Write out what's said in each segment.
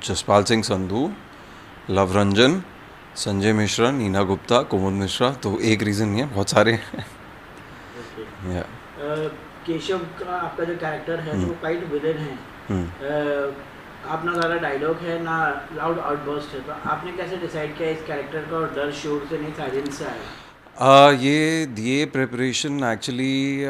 Jaspal Singh Sandhu, love Ranjan, Sanjay Mishra, Neena Gupta, कुमुद मिश्रा। तो एक reason नहीं है, बहुत सारे हैं। ओके। या केशव का आपका जो कैरेक्टर है तो वो काइंड विलेन है। आप ना ज़्यादा डायलॉग है ना लाउड आउटबर्स्ट है, तो आपने कैसे डिसाइड किया इस कैरेक्टर का और डर शोर से नहीं साइलेंस से आया? ये preparation actually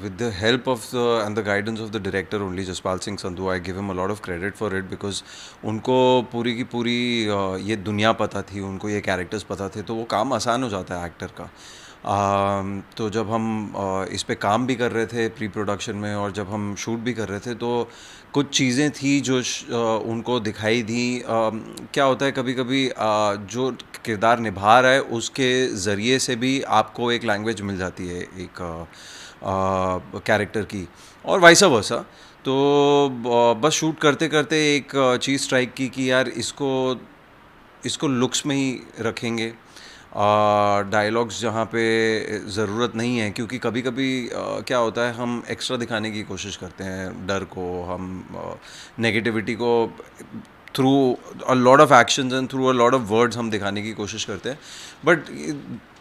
with the help of the and the guidance of the director only, Jaspal Singh Sandhu. I give him a lot of credit for it because उनको पूरी की पूरी ये दुनिया पता थी, उनको ये कैरेक्टर्स पता थे, तो वो काम आसान हो जाता है एक्टर का. तो जब हम इस पे काम भी कर रहे थे प्री प्रोडक्शन में, और जब हम शूट भी कर रहे थे, तो कुछ चीज़ें थी जो उनको दिखाई दी. क्या होता है कभी कभी जो किरदार निभा रहा है उसके ज़रिए से भी आपको एक लैंग्वेज मिल जाती है एक कैरेक्टर की, और वाइस वर्सा. तो बस शूट करते करते एक चीज़ स्ट्राइक की कि यार इसको इसको लुक्स में ही रखेंगे. डायलॉग्स जहाँ पे ज़रूरत नहीं है, क्योंकि कभी कभी क्या होता है हम एक्स्ट्रा दिखाने की कोशिश करते हैं डर को, हम नेगेटिविटी को through a lot of actions and through a lot of words हम दिखाने की कोशिश करते हैं. But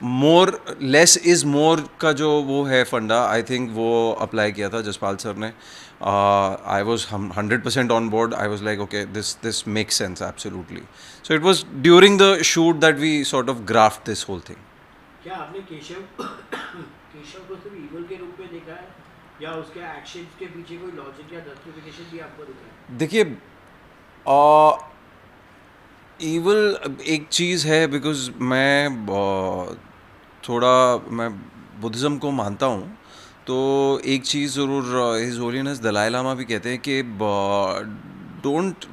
more less is more का जो वो है फंडा, आई थिंक वो अप्लाई किया था जसपाल सर ने. I was 100% on board. I was like, okay, this makes sense absolutely. So it was during the shoot that we sort of graphed this whole thing. क्या आपने केशव केशव को सिर्फ ईवल के रूप में देखा है या उसके एक्शंस के पीछे कोई लॉजिक या जस्टिफिकेशन भी आपको दिखा है? देखिए, ईवल एक चीज़ है, बिकॉज मैं बुद्धिज़्म को मानता हूँ. तो एक चीज़ ज़रूर हिज होलीनेस दलाई लामा भी कहते हैं कि डोंट,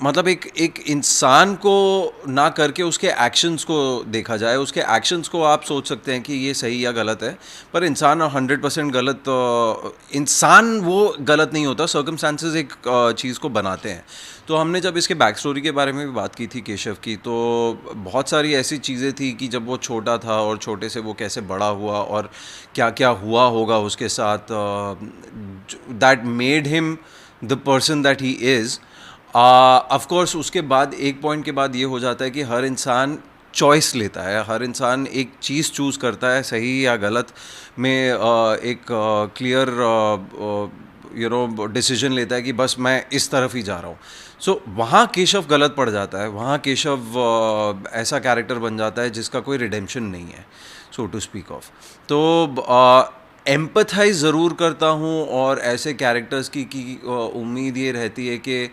मतलब एक इंसान को ना करके उसके एक्शंस को देखा जाए. उसके एक्शंस को आप सोच सकते हैं कि ये सही या गलत है, पर इंसान 100% गलत इंसान वो गलत नहीं होता. सर्कमस्टांसेस एक चीज़ को बनाते हैं. तो हमने जब इसके बैक स्टोरी के बारे में भी बात की थी केशव की, तो बहुत सारी ऐसी चीज़ें थी कि जब वो छोटा था और छोटे से वो कैसे बड़ा हुआ और क्या क्या हुआ होगा उसके साथ, that made him the person that he is. Of course उसके बाद एक पॉइंट के बाद ये हो जाता है कि हर इंसान चॉइस लेता है, हर इंसान एक चीज़ चूज़ करता है, सही या गलत में एक क्लियर डिसीजन लेता है कि बस मैं इस तरफ ही जा रहा हूँ. सो वहाँ केशव गलत पड़ जाता है, वहाँ केशव ऐसा कैरेक्टर बन जाता है जिसका कोई रिडेम्पशन नहीं है, सो टू स्पीक ऑफ. तो एम्पथाइज ज़रूर करता हूँ, और ऐसे कैरेक्टर्स की उम्मीद ये रहती है कि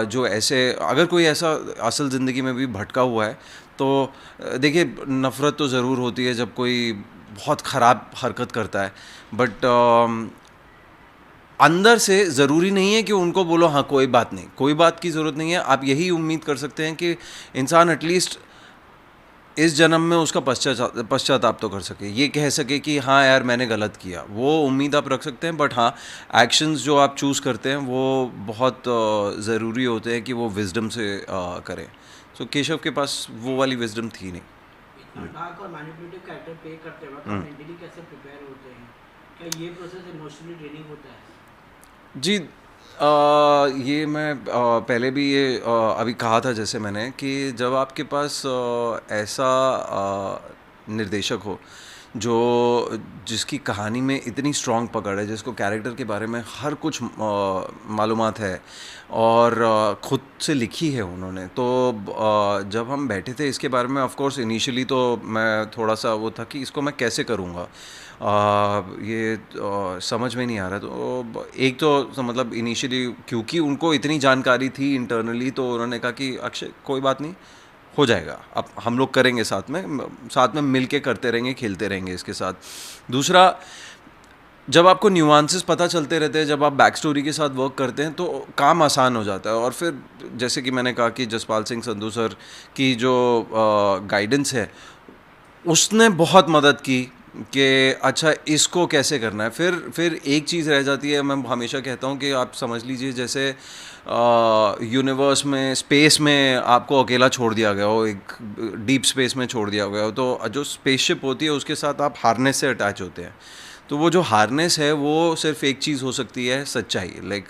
जो ऐसे, अगर कोई ऐसा असल ज़िंदगी में भी भटका हुआ है, तो देखिए नफ़रत तो ज़रूर होती है जब कोई बहुत ख़राब हरकत करता है, बट अंदर से ज़रूरी नहीं है कि उनको बोलो हाँ कोई बात नहीं, कोई बात की ज़रूरत नहीं है. आप यही उम्मीद कर सकते हैं कि इंसान एटलीस्ट इस जन्म में उसका पश्चाताप तो कर सके, ये कह सके कि हाँ यार मैंने गलत किया. वो उम्मीद आप रख सकते हैं, बट हाँ एक्शंस जो आप चूज़ करते हैं वो बहुत ज़रूरी होते हैं कि वो विजडम से करें. सो केशव के पास वो वाली विजडम थी नहीं. इतना डार्क और मैनिपुलेटिव कैरेक्टर प्ले करते वक्त आप मेंटली कैसे प्रिपेयर होते हैं? क्या ये प्रोसेस इमोशनली ट्रेनिंग होता है? जी, ये मैं पहले भी ये अभी कहा था जैसे मैंने, कि जब आपके पास ऐसा निर्देशक हो जो जिसकी कहानी में इतनी स्ट्रॉन्ग पकड़ है, जिसको कैरेक्टर के बारे में हर कुछ मालूमात है, और ख़ुद से लिखी है उन्होंने, तो जब हम बैठे थे इसके बारे में, ऑफ कोर्स इनिशियली तो मैं थोड़ा सा वो था कि इसको मैं कैसे करूँगा, ये समझ में नहीं आ रहा. तो एक तो मतलब इनिशियली क्योंकि उनको इतनी जानकारी थी इंटरनली, तो उन्होंने कहा कि अक्षय कोई बात नहीं, हो जाएगा, अब हम लोग करेंगे साथ में मिल के करते रहेंगे, खेलते रहेंगे इसके साथ. दूसरा, जब आपको न्यूआंसेस पता चलते रहते हैं, जब आप बैक स्टोरी के साथ वर्क करते हैं, तो काम आसान हो जाता है. और फिर जैसे कि मैंने कहा कि जसपाल सिंह संधू सर की जो गाइडेंस है, उसने बहुत मदद की कि अच्छा इसको कैसे करना है. फिर एक चीज़ रह जाती है, मैं हमेशा कहता हूँ कि आप समझ लीजिए जैसे यूनिवर्स में, स्पेस में आपको अकेला छोड़ दिया गया हो, एक डीप स्पेस में छोड़ दिया गया हो, तो जो स्पेसशिप होती है उसके साथ आप हार्नेस से अटैच होते हैं. तो वो जो हार्नेस है वो सिर्फ एक चीज़ हो सकती है, सच्चाई. Like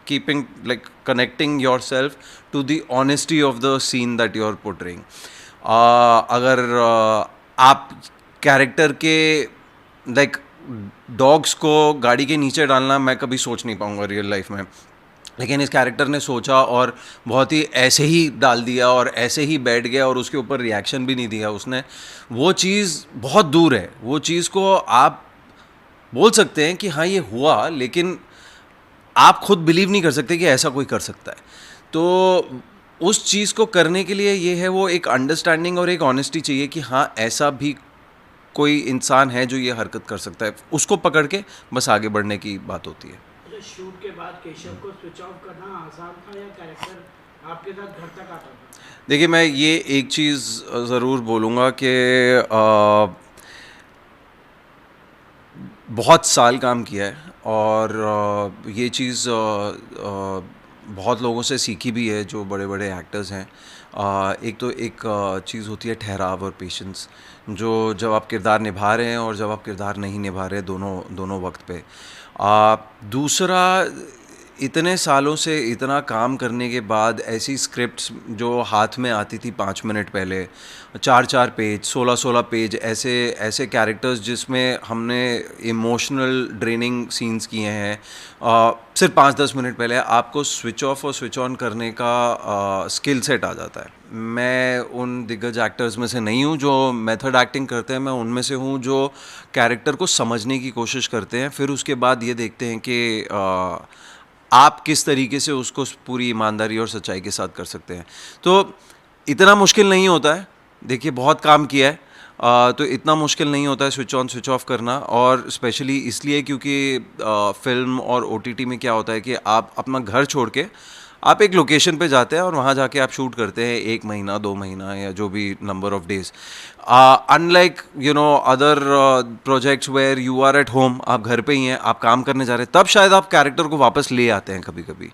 keeping like connecting yourself to the honesty of the scene that you are portraying. अगर आप कैरेक्टर के लाइक डॉग्स को गाड़ी के नीचे डालना मैं कभी सोच नहीं पाऊंगा रियल लाइफ में, लेकिन इस कैरेक्टर ने सोचा और बहुत ही ऐसे ही डाल दिया और ऐसे ही बैठ गया और उसके ऊपर रिएक्शन भी नहीं दिया उसने. वो चीज़ बहुत दूर है. वो चीज़ को आप बोल सकते हैं कि हाँ ये हुआ, लेकिन आप खुद बिलीव नहीं कर सकते कि ऐसा कोई कर सकता है. तो उस चीज़ को करने के लिए ये है वो एक अंडरस्टैंडिंग और एक ऑनेस्टी चाहिए कि हाँ ऐसा भी कोई इंसान है जो ये हरकत कर सकता है. उसको पकड़ के बस आगे बढ़ने की बात होती है. शूट के बाद केशव को स्विच ऑफ करना आसान था या कैरेक्टर आपके साथ घर तक आता था? देखिए मैं ये एक चीज़ ज़रूर बोलूँगा कि बहुत साल काम किया है और ये चीज़ बहुत लोगों से सीखी भी है जो बड़े बड़े एक्टर्स हैं. एक तो एक चीज़ होती है ठहराव और पेशेंस, जो जब आप किरदार निभा रहे हैं और जब आप किरदार नहीं निभा रहे, दोनों वक्त पे. दूसरा, इतने सालों से इतना काम करने के बाद ऐसी स्क्रिप्ट्स जो हाथ में आती थी 5 मिनट पहले, 4 पेज, 16 पेज, ऐसे कैरेक्टर्स जिसमें हमने इमोशनल ड्रेनिंग सीन्स किए हैं, सिर्फ 5-10 मिनट पहले आपको स्विच ऑफ और स्विच ऑन करने का स्किल सेट आ जाता है. मैं उन दिग्गज एक्टर्स में से नहीं हूँ जो मेथड एक्टिंग करते हैं. मैं उनमें से हूँ जो कैरेक्टर को समझने की कोशिश करते हैं, फिर उसके बाद ये देखते हैं कि आप किस तरीके से उसको पूरी ईमानदारी और सच्चाई के साथ कर सकते हैं. तो इतना मुश्किल नहीं होता है. देखिए बहुत काम किया है, तो इतना मुश्किल नहीं होता है स्विच ऑन स्विच ऑफ करना. और स्पेशली इसलिए क्योंकि फिल्म और OTT में क्या होता है कि आप अपना घर छोड़ के आप एक लोकेशन पे जाते हैं और वहाँ जाके आप शूट करते हैं 1 महीना 2 महीना या जो भी number of days. Unlike other projects where you are at home, आप घर पे ही हैं, आप काम करने जा रहे हैं, तब शायद आप कैरेक्टर को वापस ले आते हैं कभी कभी.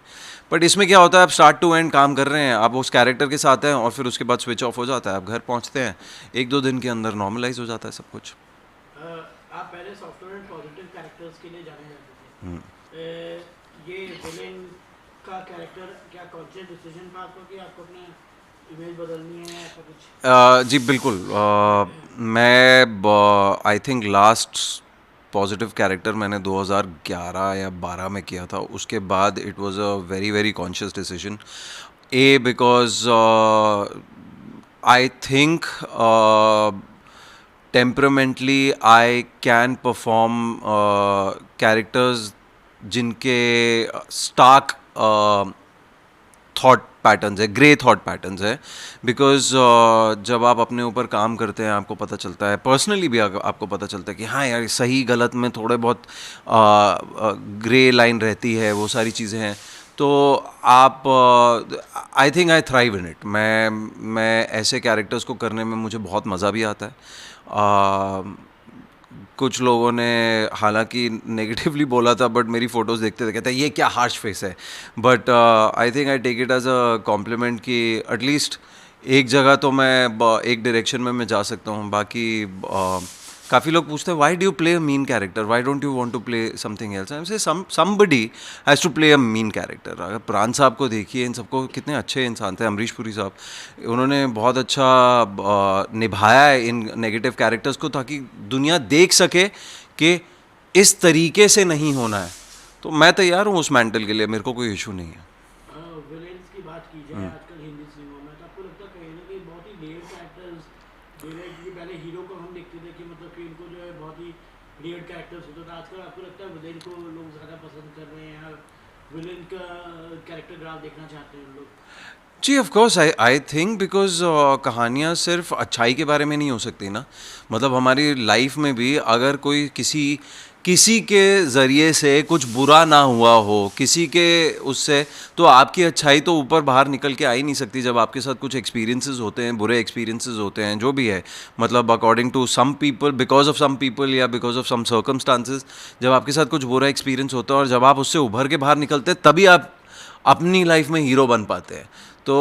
बट इसमें क्या होता है, आप स्टार्ट टू एंड काम कर रहे हैं, आप उस कैरेक्टर के साथ हैं और फिर उसके बाद स्विच ऑफ हो जाता है, आप घर पहुँचते हैं, 1-2 दिन के अंदर नॉर्मलाइज हो जाता है सब कुछ. आप पहले सॉफ्टवेयर एंड पॉजिटिव कैरेक्टर्स के लिए जाने जाते थे. ये विलेन का कैरेक्टर क्या कॉन्शियस डिसीजन था आपको कि आपको अपने इमेज बदलनी है ऐसा कुछ? जी बिल्कुल. मैं I think last positive character मैंने 2011 या 12 में किया था. उसके बाद it was a very very conscious decision. Because I think temperamentally I can perform characters जिनके स्टार्क थॉट पैटर्न्स है, ग्रे थॉट पैटर्न्स है. बिकॉज जब आप अपने ऊपर काम करते हैं आपको पता चलता है, पर्सनली भी आपको पता चलता है कि हाँ यार सही गलत में थोड़े बहुत ग्रे लाइन रहती है, वो सारी चीज़ें हैं. तो आप आई think I thrive in it. मैं ऐसे कैरेक्टर्स को करने में मुझे बहुत मज़ा भी आता है. कुछ लोगों ने हालांकि नेगेटिवली बोला था, बट मेरी फ़ोटोज़ देखते थे कहते हैं ये क्या हार्श फेस है. But I think I take it as a compliment कि एटलीस्ट एक जगह तो मैं एक डायरेक्शन में मैं जा सकता हूँ. बाकी काफ़ी लोग पूछते हैं why do you play a mean character, why don't you want to play something else. I say somebody has to play a mean character. अगर प्राण साहब को देखिए, इन सबको कितने अच्छे इंसान थे. अमरीश पुरी साहब, उन्होंने बहुत अच्छा निभाया है इन नेगेटिव कैरेक्टर्स को, ताकि दुनिया देख सके कि इस तरीके से नहीं होना है. तो मैं तैयार हूँ उस मेंटल के लिए, मेरे को कोई इशू नहीं है. विलेन्स की बात की जाए आजकल हिंदी सिनेमा में, तो आपको लगता है कहीं ना कहीं बहुत ही लेयर कैरेक्टर्स पहले हीरो को हम देखते थे कि मतलब कि इनको जो है बहुत ही लेयर कैरेक्टर्स होता था. आजकल आपको लगता है विलेन को लोग ज़्यादा पसंद कर रहे हैं, विलेन का कैरेक्टर ग्राफ देखना चाहते हैं लोग? जी of course I think because कहानियाँ सिर्फ अच्छाई के बारे में नहीं हो सकती ना. मतलब हमारी लाइफ में भी अगर कोई किसी के ज़रिए से कुछ बुरा ना हुआ हो, किसी के उससे, तो आपकी अच्छाई तो ऊपर बाहर निकल के आ ही नहीं सकती. जब आपके साथ कुछ एक्सपीरियंसेस होते हैं, बुरे एक्सपीरियंसेस होते हैं, जो भी है, मतलब according to some people, because of some people या बिकॉज ऑफ सम सर्कमस्टांसेस, जब आपके साथ कुछ बुरा एक्सपीरियंस होता है और जब आप उससे उभर के बाहर निकलते हैं, तभी आप अपनी लाइफ में हीरो बन पाते हैं. तो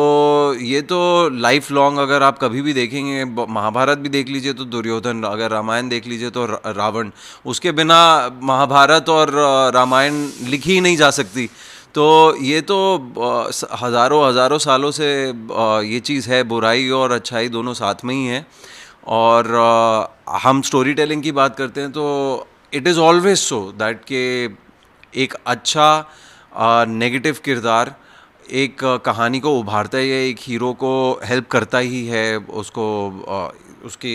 ये तो लाइफ लॉन्ग, अगर आप कभी भी देखेंगे, महाभारत भी देख लीजिए तो दुर्योधन, अगर रामायण देख लीजिए तो रावण, उसके बिना महाभारत और रामायण लिखी ही नहीं जा सकती. तो ये तो हज़ारों हज़ारों सालों से ये चीज़ है, बुराई और अच्छाई दोनों साथ में ही है। और हम स्टोरी टेलिंग की बात करते हैं तो it is always so that के एक अच्छा नेगेटिव किरदार एक कहानी को उभारता ही है, एक हीरो को हेल्प करता ही है उसको उसकी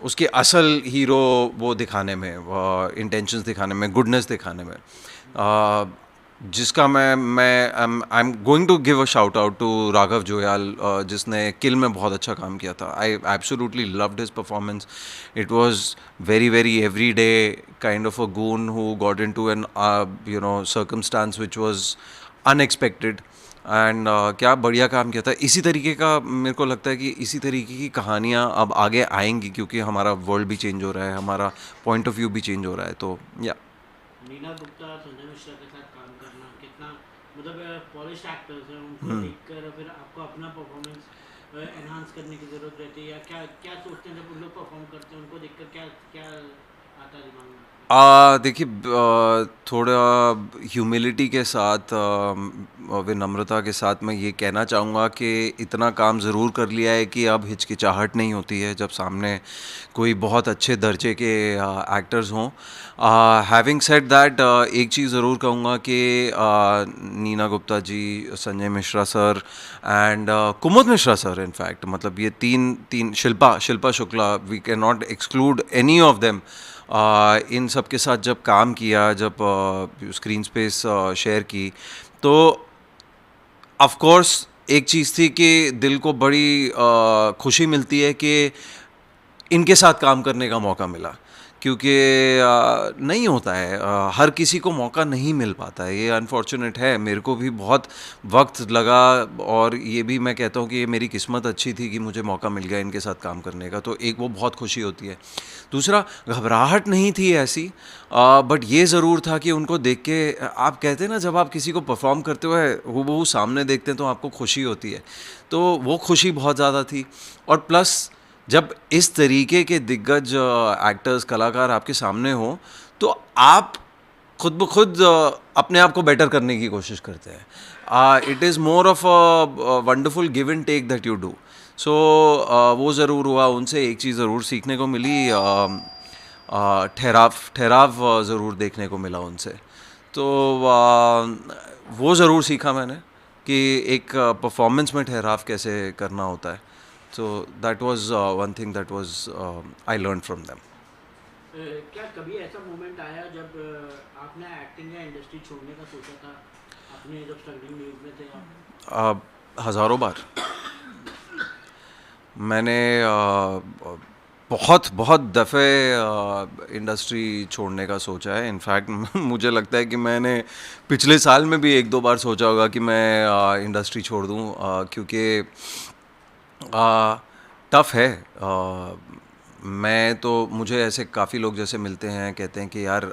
उसकी असल हीरो वो दिखाने में, इंटेंशंस दिखाने में, गुडनेस दिखाने में। जिसका मैं I am going to give a shout out to Raghav Juyal, जिसने किल में बहुत अच्छा काम किया था। I absolutely loved his performance. It was very very every day kind of a goon who got into an circumstance which was unexpected. And क्या बढ़िया काम किया था। इसी तरीके का मेरे को लगता है कि इसी तरीके की कहानियाँ अब आगे आएंगी, क्योंकि हमारा वर्ल्ड भी चेंज हो रहा है, हमारा पॉइंट ऑफ व्यू भी चेंज हो रहा है। तो या नीना गुप्ता, संजय मिश्रा के साथ काम करना कितना, मतलब पॉलिश एक्टर्स हैं, उनको देखकर फिर आपको अपना परफॉर्मेंस एनहांस करने की ज़रूरत रहती है, या क्या क्या सोचते हैं जब उन लोग परफॉर्म करते हैं, उनको देखकर क्या क्या आता है दिमाग में? देखिए, थोड़ा ह्यूमिलिटी के साथ, विनम्रता के साथ मैं ये कहना चाहूँगा कि इतना काम ज़रूर कर लिया है कि अब हिचकिचाहट नहीं होती है जब सामने कोई बहुत अच्छे दर्जे के एक्टर्स हों। हैविंग सेड दैट, एक चीज़ ज़रूर कहूँगा कि Neena Gupta ji, Sanjay Mishra sir and Kumud Mishra sir, in fact मतलब ये तीन तीन Shilpa Shukla, we can not exclude any of them. इन सब के साथ जब काम किया, जब स्क्रीन स्पेस शेयर की, तो ऑफ कोर्स एक चीज़ थी कि दिल को बड़ी खुशी मिलती है कि इनके साथ काम करने का मौका मिला। क्योंकि नहीं होता है, हर किसी को मौका नहीं मिल पाता है, ये अनफॉर्चुनेट है। मेरे को भी बहुत वक्त लगा, और ये भी मैं कहता हूँ कि ये मेरी किस्मत अच्छी थी कि मुझे मौका मिल गया इनके साथ काम करने का। तो एक वो बहुत खुशी होती है। दूसरा, घबराहट नहीं थी ऐसी, बट ये ज़रूर था कि उनको देख के, आप कहते हैं ना, जब आप किसी को परफॉर्म करते हुए हूबहू सामने देखते हैं तो आपको खुशी होती है। तो वो खुशी बहुत ज़्यादा थी। और प्लस जब इस तरीके के दिग्गज एक्टर्स, कलाकार आपके सामने हो, तो आप खुद ब खुद अपने आप को बेटर करने की कोशिश करते हैं। It is more of a wonderful give and take that you do. So वो ज़रूर हुआ। उनसे एक चीज़ ज़रूर सीखने को मिली, ठहराव ज़रूर देखने को मिला उनसे। तो वो ज़रूर सीखा मैंने कि एक परफॉर्मेंस में ठहराव कैसे करना होता है। So that was one thing that was I learned from them. क्या कभी ऐसा मोमेंट आया जब आपने एक्टिंग या इंडस्ट्री छोड़ने का सोचा था, अपने जब स्ट्रगलिंग डेज में थे आप? हज़ारों बार मैंने बहुत बहुत दफ़े इंडस्ट्री छोड़ने का सोचा है। इनफैक्ट मुझे लगता है कि मैंने पिछले साल में भी एक दो बार सोचा होगा कि मैं इंडस्ट्री छोड़ दूँ, क्योंकि टफ है। मैं तो, मुझे ऐसे काफ़ी लोग जैसे मिलते हैं, कहते हैं कि यार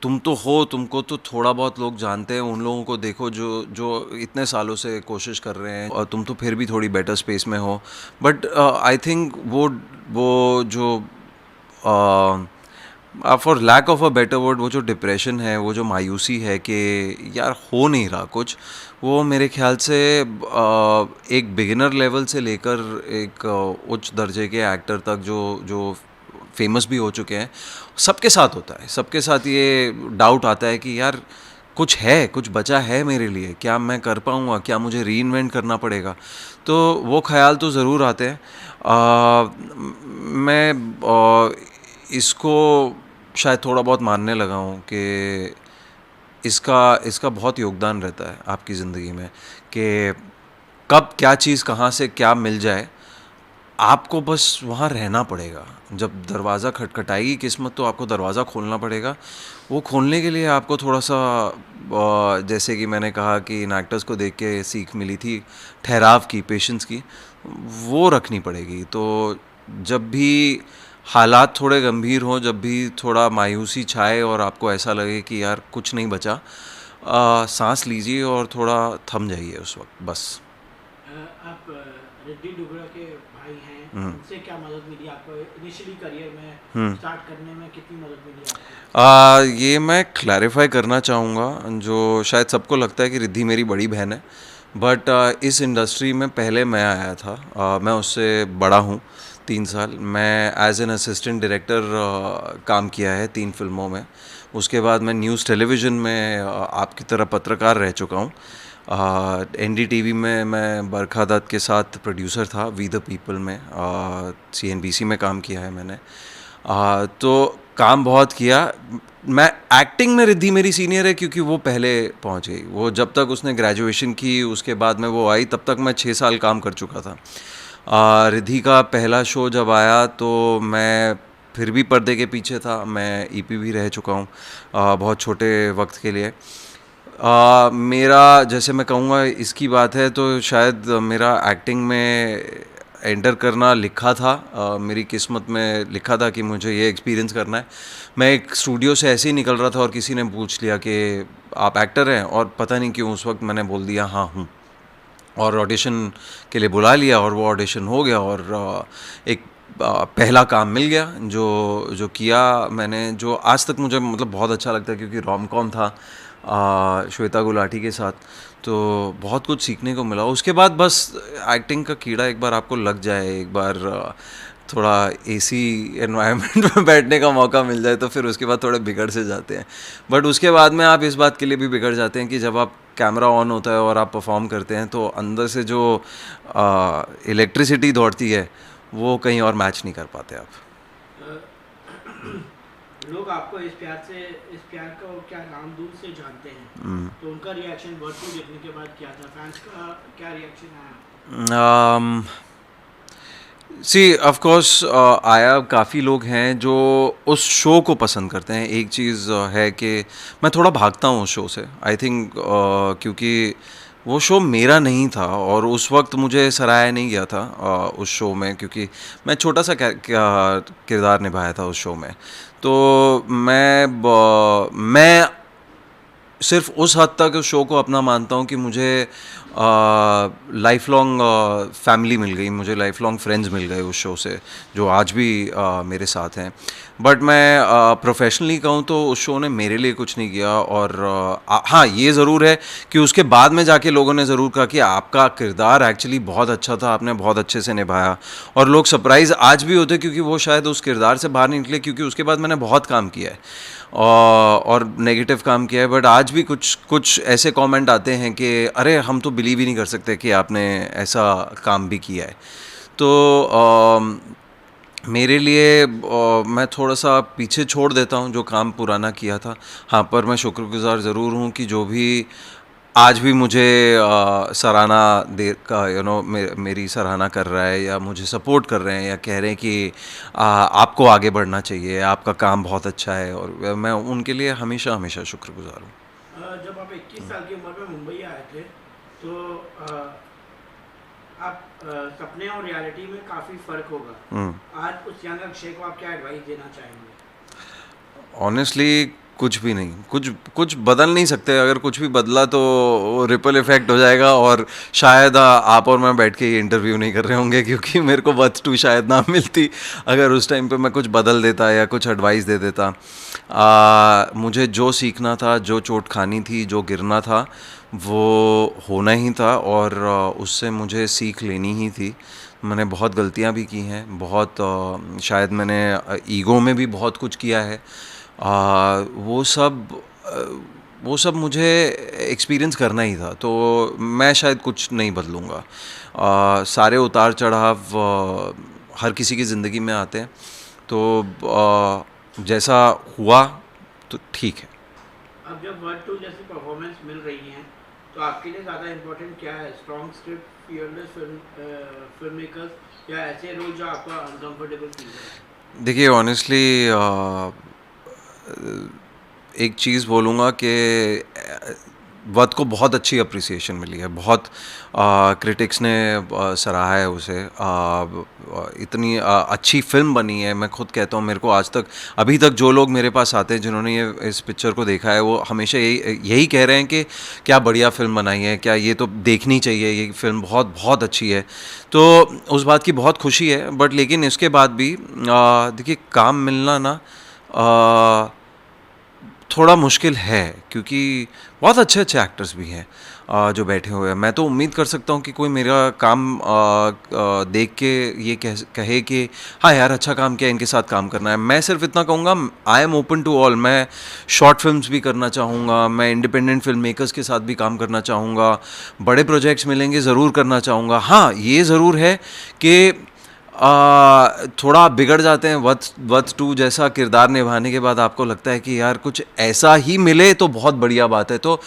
तुम तो हो, तुमको तो थोड़ा बहुत लोग जानते हैं, उन लोगों को देखो जो जो इतने सालों से कोशिश कर रहे हैं, और तुम तो फिर भी थोड़ी बेटर स्पेस में हो। बट आई थिंक वो जो for lack of a better word, वो जो डिप्रेशन है, वो जो मायूसी है कि यार हो नहीं रहा कुछ, वो मेरे ख्याल से एक बिगिनर लेवल से लेकर एक उच्च दर्जे के एक्टर तक जो जो फेमस भी हो चुके हैं, सबके साथ होता है। सबके साथ ये डाउट आता है कि यार कुछ है, कुछ बचा है मेरे लिए, क्या मैं कर पाऊँगा, क्या मुझे रीइन्वेंट करना पड़ेगा। तो वो ख्याल तो ज़रूर आते हैं। मैं इसको शायद थोड़ा बहुत मानने लगा हूँ कि इसका बहुत योगदान रहता है आपकी ज़िंदगी में, कि कब क्या चीज़ कहाँ से क्या मिल जाए, आपको बस वहाँ रहना पड़ेगा। जब दरवाज़ा खटखटाएगी किस्मत, तो आपको दरवाज़ा खोलना पड़ेगा। वो खोलने के लिए आपको थोड़ा सा, जैसे कि मैंने कहा कि इन एक्टर्स को देख के सीख मिली थी ठहराव की, पेशेंस की, वो रखनी पड़ेगी। तो जब भी हालात थोड़े गंभीर हों, जब भी थोड़ा मायूसी छाए और आपको ऐसा लगे कि यार कुछ नहीं बचा, सांस लीजिए और थोड़ा थम जाइए उस वक्त बस। आप रिद्धि डुगरा के भाई हैं, उनसे क्या मदद मिली आपको इनिशियली करियर में स्टार्ट करने में, कितनी मदद मिली आपको? ये मैं क्लैरिफाई करना चाहूँगा, जो शायद सबको लगता है कि रिद्धि मेरी बड़ी बहन है, बट इस इंडस्ट्री में पहले मैं आया था। मैं उससे बड़ा हूँ 3 साल। मैं एज एन असिस्टेंट डायरेक्टर काम किया है 3 फिल्मों में। उसके बाद मैं न्यूज़ टेलीविज़न में आपकी तरह पत्रकार रह चुका हूँ। NDTV में मैं बरखा दत्त के साथ प्रोड्यूसर था, वी द पीपल में। CNBC में काम किया है मैंने। तो काम बहुत किया। मैं एक्टिंग में रिद्धि मेरी सीनियर है क्योंकि वो पहले पहुंच गई। वो जब तक उसने ग्रेजुएशन की उसके बाद में वो आई, तब तक मैं 6 साल काम कर चुका था। रिद्धि का पहला शो जब आया तो मैं फिर भी पर्दे के पीछे था। मैं EP भी रह चुका हूँ बहुत छोटे वक्त के लिए। मेरा, जैसे मैं कहूँगा इसकी बात है तो शायद मेरा एक्टिंग में एंटर करना लिखा था। मेरी किस्मत में लिखा था कि मुझे ये एक्सपीरियंस करना है। मैं एक स्टूडियो से ऐसे ही निकल रहा था और किसी ने पूछ लिया कि आप एक्टर हैं, और पता नहीं क्यों उस वक्त मैंने बोल दिया हाँ हूँ, और ऑडिशन के लिए बुला लिया और वो ऑडिशन हो गया और एक पहला काम मिल गया जो जो किया मैंने, जो आज तक मुझे मतलब बहुत अच्छा लगता है क्योंकि रोम कॉम था श्वेता गुलाटी के साथ। तो बहुत कुछ सीखने को मिला। उसके बाद बस एक्टिंग का कीड़ा एक बार आपको लग जाए, एक बार थोड़ा AC एनवायरनमेंट में बैठने का मौका मिल जाए तो फिर उसके बाद थोड़े बिगड़ से जाते हैं। बट उसके बाद में आप इस बात के लिए भी बिगड़ जाते हैं कि जब आप कैमरा ऑन होता है और आप परफॉर्म करते हैं तो अंदर से जो इलेक्ट्रिसिटी दौड़ती है वो कहीं और मैच नहीं कर पाते आप। लोग आपको इस प्यार को क्या नाम दूर से जानते हैं, तो उनका रिएक्शन वर्ड टू देखने के बाद क्या था? फैंस का क्या रिएक्शन आया? सी ऑफ कोर्स आया, काफ़ी लोग हैं जो उस शो को पसंद करते हैं। एक चीज़ है कि मैं थोड़ा भागता हूँ उस शो से, आई थिंक क्योंकि वो शो मेरा नहीं था और उस वक्त मुझे सराहा नहीं गया था उस शो में, क्योंकि मैं छोटा सा किरदार निभाया था उस शो में। तो मैं सिर्फ उस हद तक उस शो को अपना मानता हूँ कि मुझे लाइफ लॉन्ग फैमिली मिल गई, मुझे लाइफ लॉन्ग फ्रेंड्स मिल गए उस शो से, जो आज भी मेरे साथ हैं। बट मैं प्रोफेशनली कहूँ तो उस शो ने मेरे लिए कुछ नहीं किया। और हाँ, ये ज़रूर है कि उसके बाद में जाके लोगों ने ज़रूर कहा कि आपका किरदार एक्चुअली बहुत अच्छा था, आपने बहुत अच्छे से निभाया। और लोग सरप्राइज़ आज भी होते क्योंकि वो शायद उस किरदार से बाहर नहीं निकले, क्योंकि उसके बाद मैंने बहुत काम किया है और नेगेटिव काम किया है। बट आज भी कुछ ऐसे कमेंट आते हैं कि अरे हम तो बिलीव ही नहीं कर सकते कि आपने ऐसा काम भी किया है। तो मेरे लिए मैं थोड़ा सा पीछे छोड़ देता हूँ जो काम पुराना किया था। हाँ, पर मैं शुक्रगुज़ार ज़रूर हूँ कि जो भी आज भी मुझे सराहना दे का मेरी सराहना कर रहा है या मुझे सपोर्ट कर रहे हैं या कह रहे हैं कि आपको आगे बढ़ना चाहिए, आपका काम बहुत अच्छा है, और मैं उनके लिए हमेशा हमेशा शुक्रगुज़ार हूँ। जब आप 21 साल की उम्र में मुंबई आए थे तो आप सपने और रियलिटी में काफ़ी फ़र्क होगा। आज उस यंग अक्षय को आप क्या एडवाइस देना चाहेंगे? ऑनेस्टली कुछ भी नहीं, कुछ बदल नहीं सकते। अगर कुछ भी बदला तो वो रिपल इफेक्ट हो जाएगा और शायद आप और मैं बैठ के ये इंटरव्यू नहीं कर रहे होंगे, क्योंकि मेरे को बर्थ टू शायद ना मिलती अगर उस टाइम पे मैं कुछ बदल देता या कुछ एडवाइस दे देता। मुझे जो सीखना था, जो चोट खानी थी, जो गिरना था, वो होना ही था और उससे मुझे सीख लेनी ही थी। मैंने बहुत गलतियाँ भी की हैं, बहुत शायद मैंने ईगो में भी बहुत कुछ किया है। वो सब मुझे एक्सपीरियंस करना ही था, तो मैं शायद कुछ नहीं बदलूँगा। सारे उतार चढ़ाव हर किसी की ज़िंदगी में आते हैं, तो जैसा हुआ तो ठीक है। अब जब वर्ड टू जैसी परफॉर्मेंस मिल रही हैं तो आपके लिए ज़्यादा इम्पोर्टेंट क्या है? Strong script, fearless film makers, या ऐसे रोल जो आपका अनकंफर्टेबल फील है? देखिए, ऑनेस्टली एक चीज़ बोलूँगा कि वध को बहुत अच्छी अप्रिसिएशन मिली है, बहुत क्रिटिक्स ने सराहा है उसे। इतनी अच्छी फिल्म बनी है, मैं खुद कहता हूँ, मेरे को आज तक अभी तक जो लोग मेरे पास आते हैं जिन्होंने ये इस पिक्चर को देखा है, वो हमेशा यही कह रहे हैं कि क्या बढ़िया फिल्म बनाई है, क्या ये तो देखनी चाहिए, ये फिल्म बहुत बहुत अच्छी है। तो उस बात की बहुत खुशी है। बट लेकिन इसके बाद भी देखिए, काम मिलना ना थोड़ा मुश्किल है, क्योंकि बहुत अच्छे अच्छे एक्टर्स भी हैं जो बैठे हुए हैं। मैं तो उम्मीद कर सकता हूँ कि कोई मेरा काम देख के ये कहे कि हाँ यार, अच्छा काम किया, इनके साथ काम करना है। मैं सिर्फ इतना कहूँगा, I am open to all. मैं शॉर्ट फिल्म्स भी करना चाहूँगा, मैं इंडिपेंडेंट फिल्म मेकर्स के साथ भी काम करना चाहूँगा, बड़े प्रोजेक्ट्स मिलेंगे ज़रूर करना चाहूँगा। हाँ, ये ज़रूर है कि थोड़ा आप बिगड़ जाते हैं। वध 2 जैसा किरदार निभाने के बाद आपको लगता है कि यार कुछ ऐसा ही मिले तो बहुत बढ़िया बात है। तो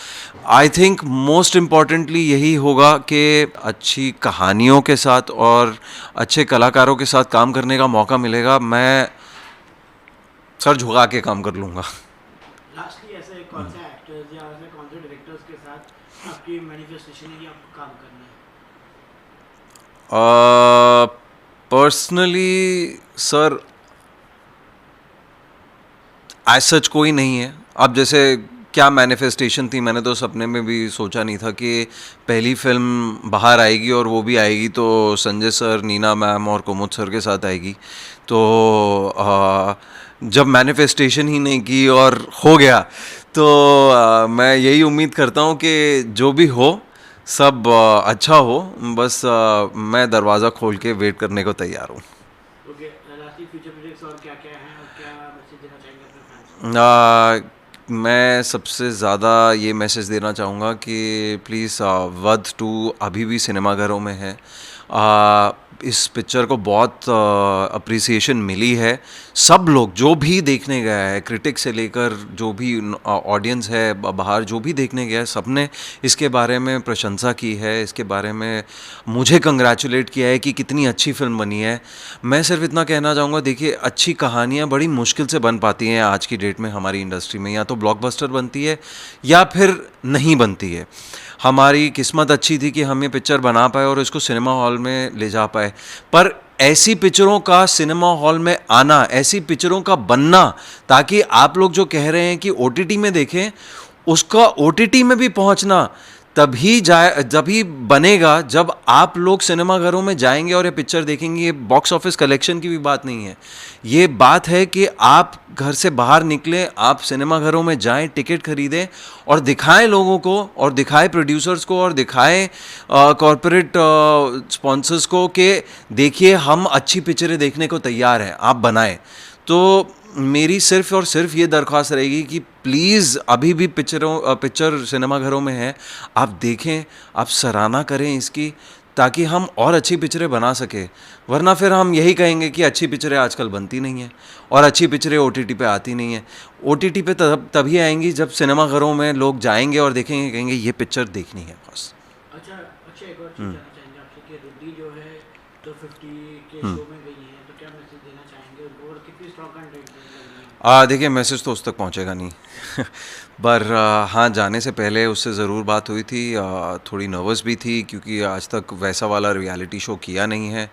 आई थिंक मोस्ट इम्पॉर्टेंटली यही होगा कि अच्छी कहानियों के साथ और अच्छे कलाकारों के साथ काम करने का मौका मिलेगा, मैं सर झुका के काम कर लूँगा। लास्टली ऐसे कौन से एक्टर्स या ऐसे कौन से डायरेक्टर्स के साथ आपकी मैनिफेस्टेशन है कि आपको काम करना है? पर्सनली सर एज सच कोई नहीं है। अब जैसे क्या मैनिफेस्टेशन थी, मैंने तो सपने में भी सोचा नहीं था कि पहली फिल्म बाहर आएगी और वो भी आएगी तो संजय सर, नीना मैम और कुमुद सर के साथ आएगी। तो जब मैनिफेस्टेशन ही नहीं की और हो गया, तो मैं यही उम्मीद करता हूँ कि जो भी हो सब अच्छा हो। बस मैं दरवाज़ा खोल के वेट करने को तैयार हूँ। ओके, लास्टली फ्यूचर प्रोजेक्ट्स और क्या क्या हैं और क्या मैसेज देना चाहेंगे अपने फैंस को? मैं सबसे ज़्यादा ये मैसेज देना चाहूँगा कि प्लीज़ वध 2 अभी भी सिनेमाघरों में है। इस पिक्चर को बहुत अप्रिसिएशन मिली है। सब लोग जो भी देखने गया है, क्रिटिक से लेकर जो भी ऑडियंस है बाहर, जो भी देखने गया है, सब ने इसके बारे में प्रशंसा की है, इसके बारे में मुझे कंग्रेचुलेट किया है कि कितनी अच्छी फिल्म बनी है। मैं सिर्फ इतना कहना चाहूँगा, देखिए, अच्छी कहानियाँ बड़ी मुश्किल से बन पाती हैं आज की डेट में हमारी इंडस्ट्री में। या तो ब्लॉकबस्टर बनती है या फिर नहीं बनती है। हमारी किस्मत अच्छी थी कि हम ये पिक्चर बना पाए और इसको सिनेमा हॉल में ले जा पाए। पर ऐसी पिक्चरों का सिनेमा हॉल में आना, ऐसी पिक्चरों का बनना, ताकि आप लोग जो कह रहे हैं कि ओटीटी में देखें, उसका ओटीटी में भी पहुंचना जभी बनेगा जब आप लोग सिनेमा घरों में जाएंगे और ये पिक्चर देखेंगे। ये बॉक्स ऑफिस कलेक्शन की भी बात नहीं है, ये बात है कि आप घर से बाहर निकलें, आप सिनेमा घरों में जाएं, टिकट खरीदें और दिखाएं लोगों को, और दिखाएं प्रोड्यूसर्स को, और दिखाएं कॉरपोरेट स्पॉन्सर्स को कि देखिए, हम अच्छी पिक्चरें देखने को तैयार हैं, आप बनाएं। तो मेरी सिर्फ और सिर्फ ये दरख्वास्त रहेगी कि प्लीज़, अभी भी पिक्चर सिनेमाघरों में है, आप देखें, आप सराहना करें इसकी, ताकि हम और अच्छी पिक्चरें बना सके। वरना फिर हम यही कहेंगे कि अच्छी पिक्चरें आजकल बनती नहीं हैं और अच्छी पिक्चरें ओटीटी पे आती नहीं हैं। ओटीटी पे तभी आएंगी जब सिनेमाघरों में लोग जाएंगे और देखेंगे, कहेंगे ये पिक्चर देखनी है बस। अच्छा, एक और चीज़ जानना चाहेंगे आपसे कि रुद्धि जो है 250 के शो में गई है, तो क्या मैसेज देना चाहेंगे उनको और कितनी स्ट्रॉन्ग कंटेंट लग रही है? देखिए, मैसेज तो उस तक पहुंचेगा नहीं पर हाँ, जाने से पहले उससे ज़रूर बात हुई थी। थोड़ी नर्वस भी थी क्योंकि आज तक वैसा वाला रियलिटी शो किया नहीं है,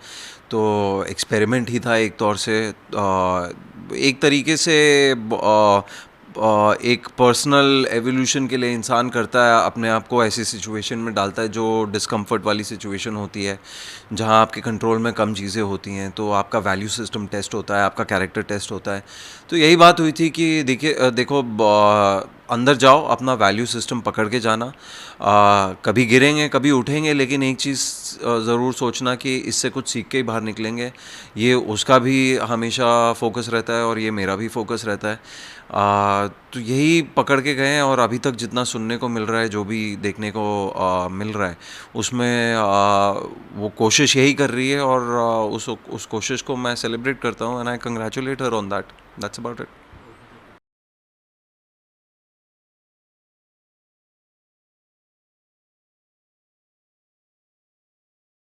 तो एक्सपेरिमेंट ही था एक तौर से। एक तरीके से एक पर्सनल एवोल्यूशन के लिए इंसान करता है, अपने आप को ऐसी सिचुएशन में डालता है जो डिस्कम्फर्ट वाली सिचुएशन होती है, जहां आपके कंट्रोल में कम चीज़ें होती हैं। तो आपका वैल्यू सिस्टम टेस्ट होता है, आपका कैरेक्टर टेस्ट होता है। तो यही बात हुई थी कि देखो, अंदर जाओ, अपना वैल्यू सिस्टम पकड़ के जाना। कभी गिरेंगे, कभी उठेंगे, लेकिन एक चीज़ ज़रूर सोचना कि इससे कुछ सीख के ही बाहर निकलेंगे। ये उसका भी हमेशा फोकस रहता है और ये मेरा भी फोकस रहता है। तो यही पकड़ के गए हैं और अभी तक जितना सुनने को मिल रहा है, जो भी देखने को मिल रहा है, उसमें वो कोशिश यही कर रही है और उस कोशिश को मैं सेलिब्रेट करता हूँ, and I congratulate her on that. That's about it.